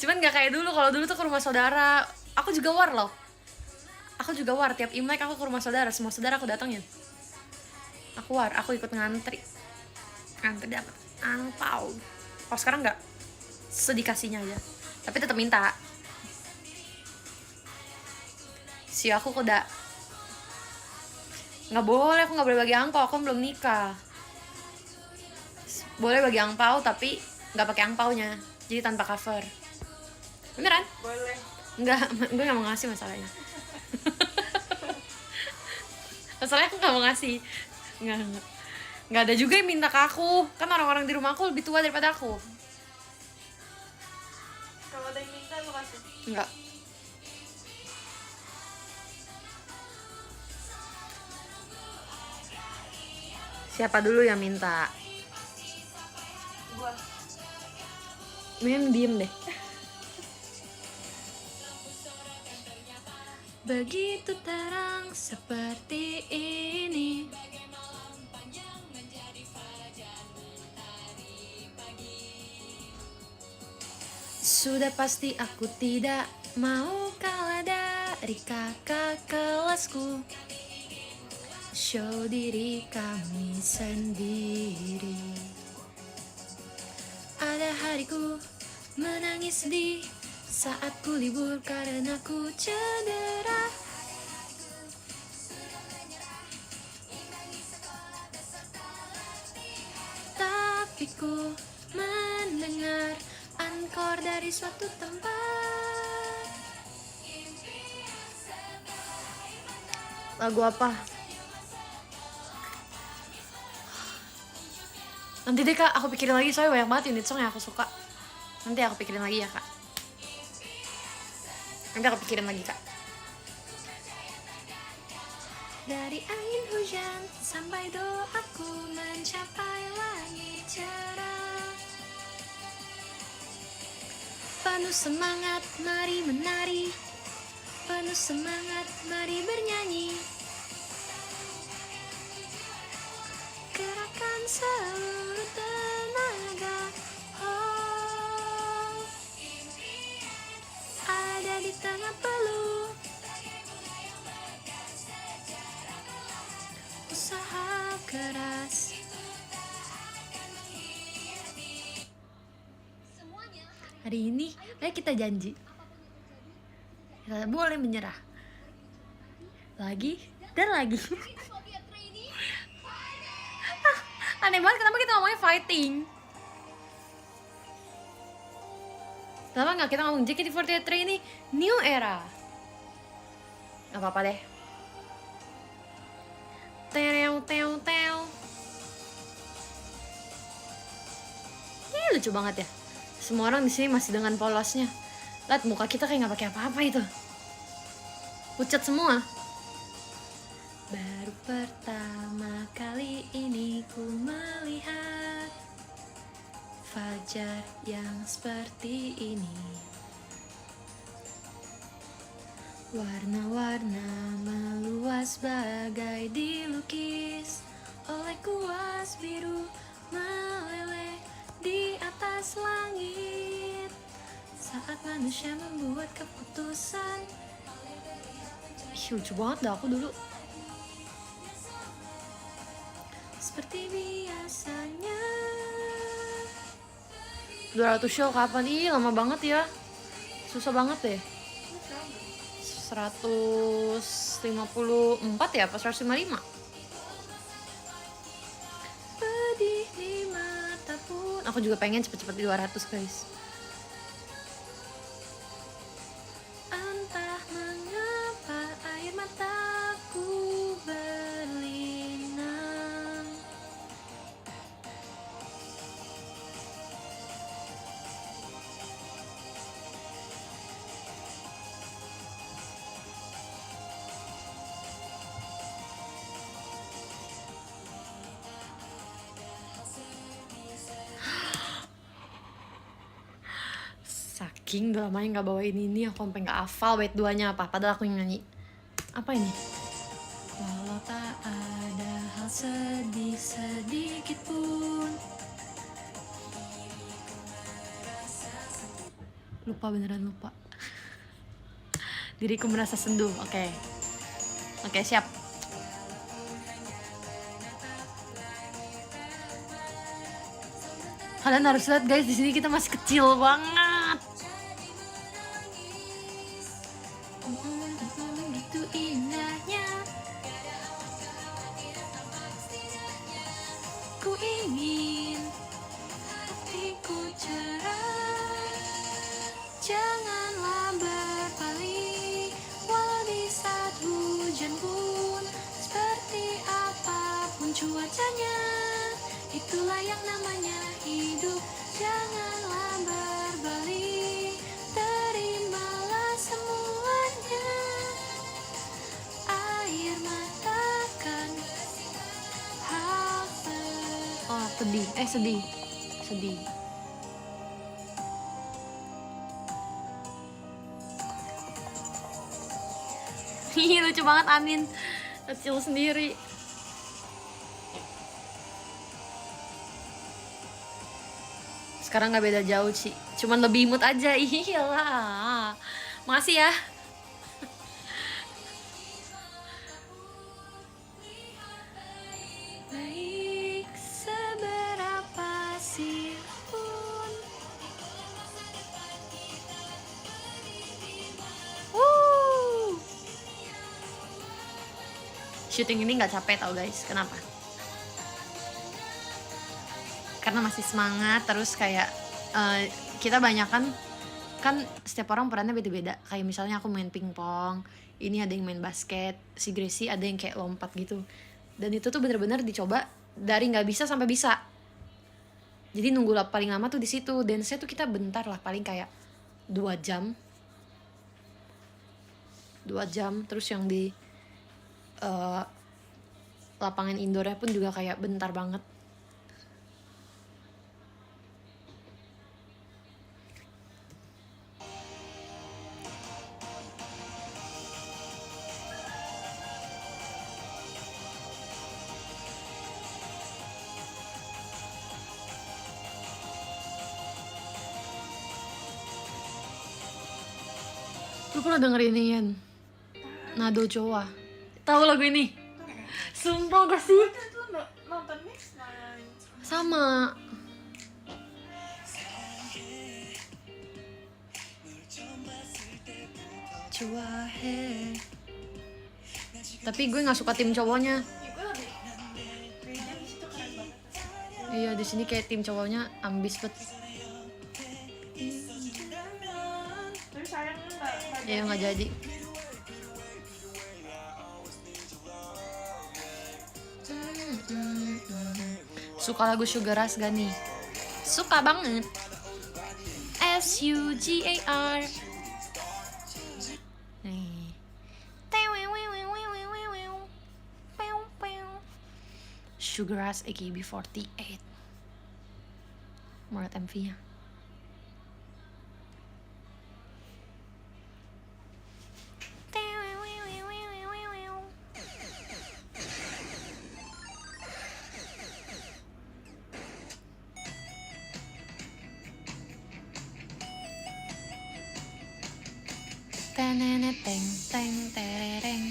Cuman nggak kayak dulu. Kalau dulu tuh ke rumah saudara, aku juga war loh. Aku juga war, tiap Imlek aku ke rumah saudara, semua saudara aku datangin. Aku war, aku ikut ngantri dapat angpau. Kalau sekarang nggak, sedikasinya aja. Tapi tetap minta. Si aku udah nggak boleh, aku nggak boleh bagi angpau, aku belum nikah. Boleh bagi angpau tapi nggak pakai angpaunya, jadi tanpa cover. Beneran? Boleh. Nggak, gue nggak mau ngasih masalahnya. Masalahnya aku nggak mau ngasih. Nggak ada juga yang minta ke aku. Kan orang-orang di rumah aku lebih tua daripada aku. Kalau ada yang minta lu kasih. Enggak. Siapa dulu yang minta? Gua. Mending diem deh. Begitu terang seperti ini. Sudah pasti aku tidak mau kalah dari kakak kelasku. Show diri kami sendiri. Ada hariku menangis sedih saat ku libur karena ku cedera. Tapi ku mendengar ankor dari suatu tempat. Lagu apa? Nanti deh Kak, aku pikirin lagi soalnya banyak banget unit song yang aku suka. Nanti aku pikirin lagi ya Kak. Nanti aku pikirin lagi Kak. Dari angin hujan sampai doaku mencapai langit cerah. Penuh semangat, mari menari. Penuh semangat, mari bernyanyi. Gerakan seluruh tenaga. Oh, ada di tengah peluh. Usaha keras. Hari ini, ayo kita janji. Kita boleh menyerah. Lagi dan lagi. Aneh banget kenapa kita ngomongnya fighting. Kenapa nggak kita ngomong JKT48 ini new era? Gak apa-apa deh. Tew tew tew. Ih, lucu banget ya. Semua orang di sini masih dengan polosnya. Lihat muka kita kayak nggak pakai apa-apa itu. Pucat semua. Baru pertama kali ini ku melihat fajar yang seperti ini. Warna-warna meluas bagai dilukis oleh kuas biru meleleh di atas langit. Saat manusia membuat keputusan. Ih, lucu banget dah aku dulu. Seperti biasanya. 200 show kapan? Ih, lama banget ya. Susah banget deh. 154 ya, apa 155? Pedih di mata pun. Aku juga pengen cepet-cepet di 200 guys. Entah mengapa air mataku berlinang. Saking udah lamanya gak bawain ini, aku sampai gak hafal bait duanya apa. Padahal aku yang nyanyi. Apa ini? Walau tak ada hal sedih sedikit pun. Lupa, beneran lupa. Diriku merasa sendu. Oke, siap. Kalian harus lihat guys, di sini kita masih kecil banget. Gitu indahnya. Ku ingin hatiku cerah. Janganlah berpaling, walau di saat hujan pun, seperti apapun cuacanya, itulah yang namanya hidup. Janganlah berbalik, terimalah semuanya. Air mata kan hal sedih. Ih, lucu banget Anin, kecil sendiri. Sekarang gak beda jauh sih, cuman lebih imut aja. Iyalah, makasih ya. Baik seberapa sih pun. Syuting ini nggak capek tau guys, kenapa? Karena masih semangat, terus kayak kita banyakan kan setiap orang perannya beda-beda. Kayak misalnya aku main pingpong, ini ada yang main basket, si Gracie ada yang kayak lompat gitu. Dan itu tuh bener-bener dicoba dari nggak bisa sampai bisa. Jadi nunggu paling lama tuh di situ. Dance-nya tuh kita bentar lah, paling kayak 2 jam. 2 jam, terus yang di lapangan indoornya pun juga kayak bentar banget. Lu pernah denger ini Yan? Nado Joa. Tahu lagu ini? Sumpah gak sih? Itu tuh nonton Mix Night. Sama. Cuahe. Tapi gue nggak suka tim cowoknya. Ya gue lebih kayaknya di situ keren banget. Iya di sini kayak tim cowoknya ambis banget. Tapi sayangnya nggak Iya nggak jadi. Suka lagu Sugar Rush gak nih? Suka banget. SUGAR. Nih. Sugar Rush AKB48. Mau liat MV-nya? Teneneteng teng tereng.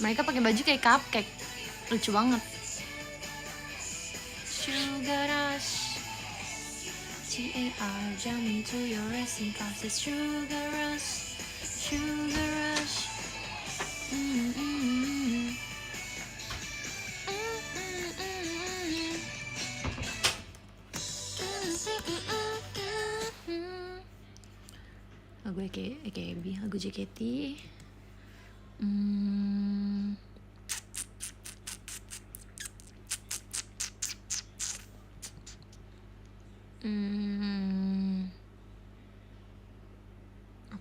Mereka pakai baju kayak cupcake, lucu banget. Sugar Rush, TAR, jump into your racing cars. It's Sugar Rush, Sugar Rush. Lagu AKB, lagu JKT.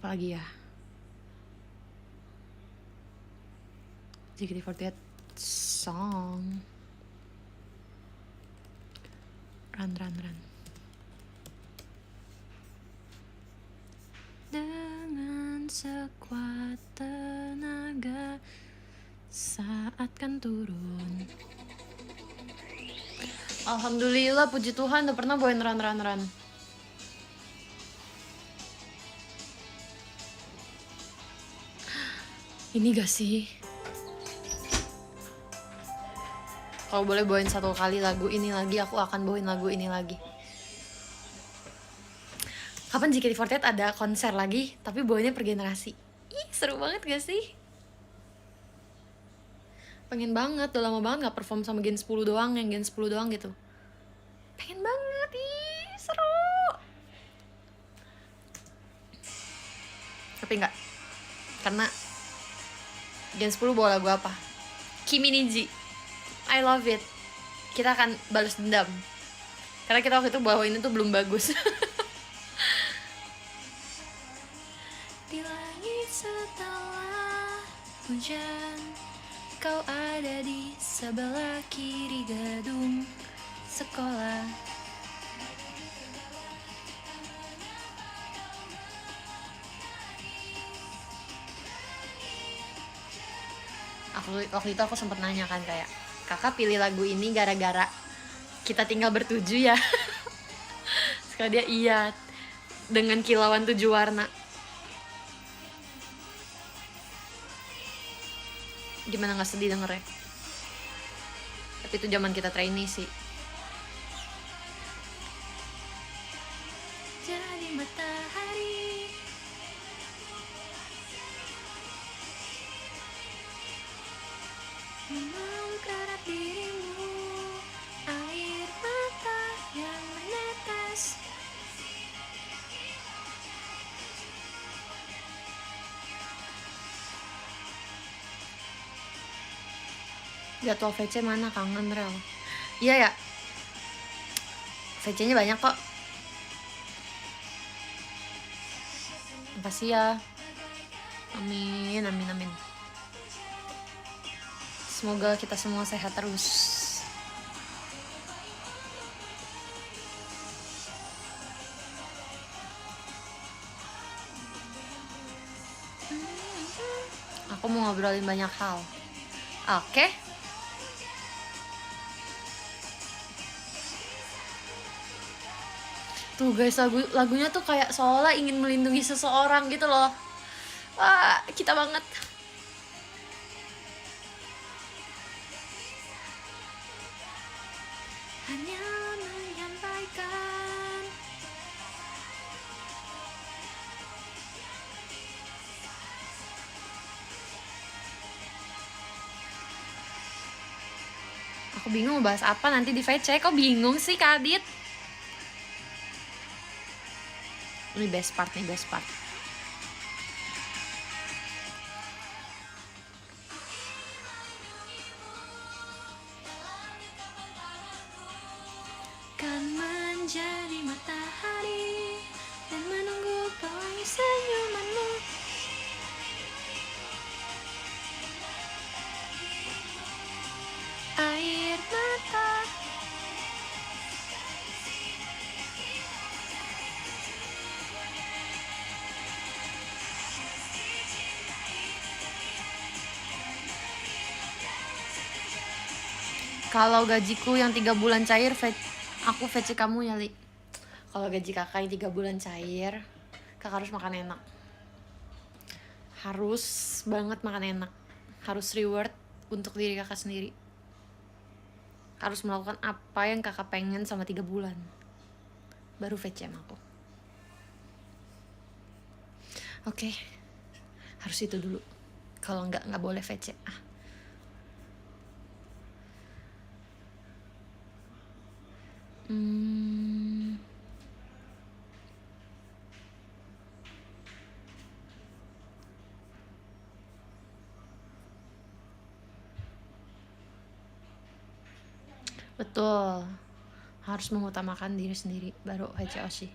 Apalagi ya? JKT48 song Run. Dengan sekuat tenaga saat kan turun. Alhamdulillah, puji Tuhan udah pernah bawain Run. Ini gak sih? Kalau boleh bawain satu kali lagu ini lagi, aku akan bawain lagu ini lagi. Kapan JKT48 ada konser lagi, tapi bawainnya per generasi? Ih, seru banget gak sih? Pengen banget, udah lama banget gak perform sama Gen 10 doang, yang Gen 10 doang gitu. Pengen banget, ih seru. Tapi enggak, karena Gen 10 bawa lagu apa? Kimi Niji, I love it. Kita akan balas dendam, karena kita waktu itu bawain itu belum bagus. Di langit setelah hujan, kau ada di sebelah kiri gedung sekolah. Waktu itu aku sempat nanya kan kayak, kakak pilih lagu ini gara-gara kita tinggal bertuju ya? Sekali dia iya, dengan kilauan 7 warna. Gimana gak sedih dengernya? Tapi itu zaman kita trainee sih. Jadi matahari, mengangkat dirimu, air mata yang menetes. Jadwal VC mana, kangen rel. Iya ya, VC-nya banyak kok. Makasih ya. Amin, amin, amin. Semoga kita semua sehat terus. Aku mau ngobrolin banyak hal. Oke. Tuh guys, lagunya tuh kayak seolah ingin melindungi seseorang gitu loh. Wah, kita banget. Hanya menyampaikan. Aku bingung mau bahas apa nanti di VC. Kok bingung sih Kak Adit? Ini best part nih, best part. Kan menjadi matahari dan menunggu pelangi senyumanmu. Air mata. Kalau gajiku yang 3 bulan cair, aku VC kamu ya, Li. Kalau gaji kakak yang 3 bulan cair, kakak harus makan enak. Harus banget makan enak. Harus reward untuk diri kakak sendiri. Harus melakukan apa yang kakak pengen sama 3 bulan. Baru VC sama aku. Oke. Harus itu dulu. Kalau nggak boleh VC. Betul. Harus mengutamakan diri sendiri baru VC Oshi.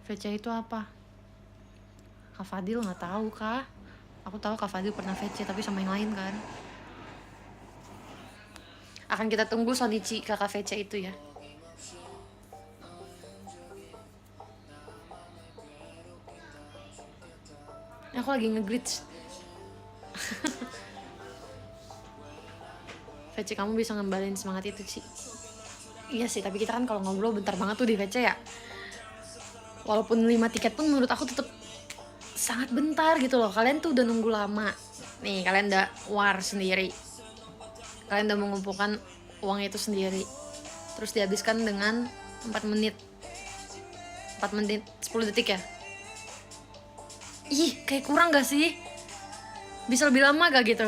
VC itu apa? Kak Fadil nggak tahu kah? Aku tahu Kak Fadil pernah VC tapi sama yang lain kan. Akan kita tunggu Sonichi kakak VC itu ya. Aku lagi nge-glitch. VC kamu bisa ngembalin semangat itu Ci. Iya sih, tapi kita kan kalau ngobrol bentar banget tuh di VC ya. Walaupun 5 tiket pun menurut aku tetap sangat bentar gitu loh. Kalian tuh udah nunggu lama. Nih, kalian udah war sendiri. Kalian udah mengumpulkan uang itu sendiri. Terus dihabiskan dengan 4 menit 10 detik ya. Ih, kayak kurang gak sih? Bisa lebih lama gak gitu?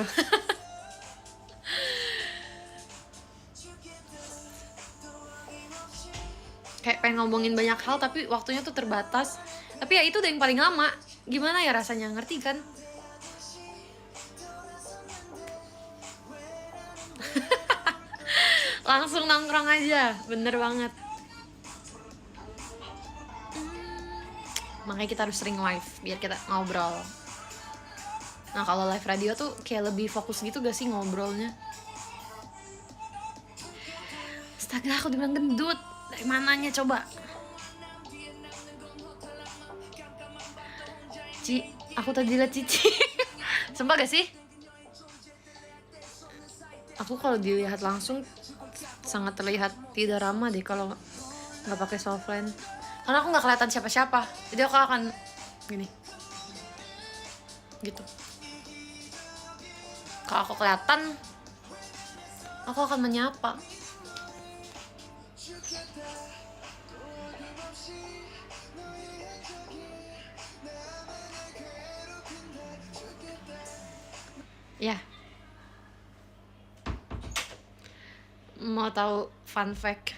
Kayak pengen ngomongin banyak hal tapi waktunya tuh terbatas. Tapi ya itu udah yang paling lama. Gimana ya rasanya, ngerti kan? Langsung nongkrong aja, bener banget. Makanya kita harus sering live biar kita ngobrol. Nah kalau live radio tuh kayak lebih fokus gitu gak sih ngobrolnya? Astaga, aku dibilang gendut. Dari mananya coba? Ci, aku tadi liat Cici. Sumpah gak sih? Aku kalau dilihat langsung sangat terlihat tidak ramah deh kalau nggak pakai softline. Karena aku nggak kelihatan siapa-siapa, jadi aku akan gini, gitu. Kalau aku kelihatan, aku akan menyapa. Ya. Mau tahu fun fact?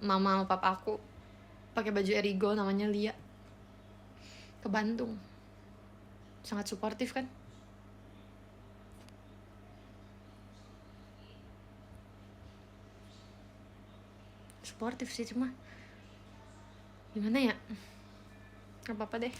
Mama sama papa aku pakai baju Erigo namanya Lia. Ke Bandung. Sangat suportif kan? sportif sih, cuma gimana ya, nggak apa-apa deh.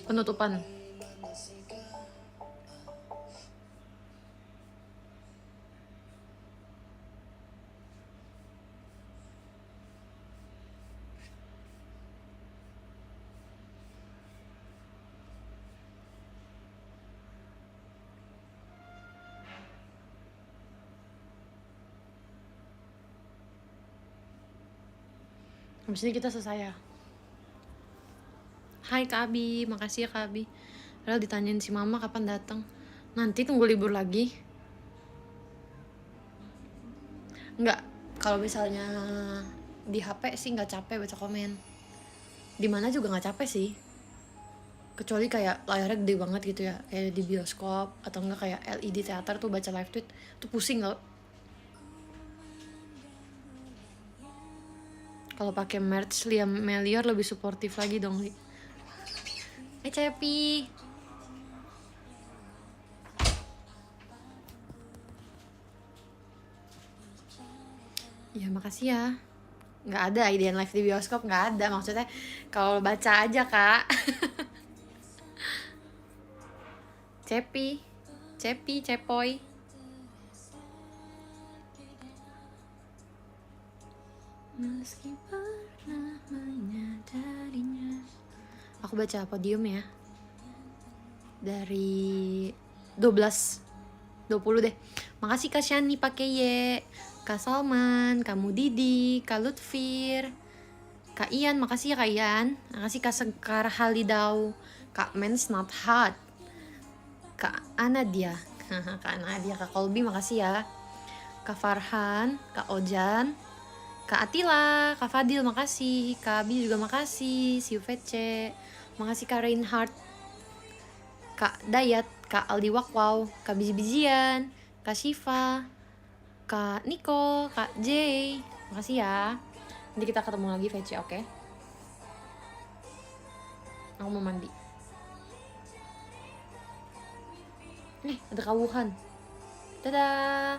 Penutupan. Habis ini kita selesai ya. Hai Kak Abi, makasih ya Kak Abi. Padahal ditanyain si mama kapan datang. Nanti tunggu libur lagi. Enggak, kalau misalnya di HP sih nggak capek baca komen. Di mana juga nggak capek sih. Kecuali kayak layarnya gede banget gitu ya, kayak di bioskop atau enggak kayak LED teater tuh baca live tweet tuh pusing loh. Kalau pakai merch Liam Melior lebih suportif lagi dong, Li. Cepi. Ya makasih ya. Nggak ada ide live di bioskop, nggak ada. Maksudnya kalau baca aja Kak. Cepi, Cepoy. Meski pernah menyadarinya. Aku baca podium ya. Dari 20 deh. Makasih Kak Shani pakai ye. Kak Salman, kamu Didi, Kak Lutfir, Kak Ian, makasih ya Kak Ian. Makasih Kak Sekar Halidau, Kak Men's Not Hot, Kak Anadia, Kak Anadia, Kak Kolbi, makasih ya. Kak Farhan, Kak Ojan, Kak Atila, Kak Fadil, makasih. Kak Abi juga makasih. Siu VC, makasih Kak Reinhardt, Kak Dayat, Kak Aldi Wakwau, Kak Bizi-Bizian, Kak Shiva, Kak Niko, Kak Jay, makasih ya. Nanti kita ketemu lagi VC, oke? Aku mau mandi. Ada Kak Wuhan. Dadah.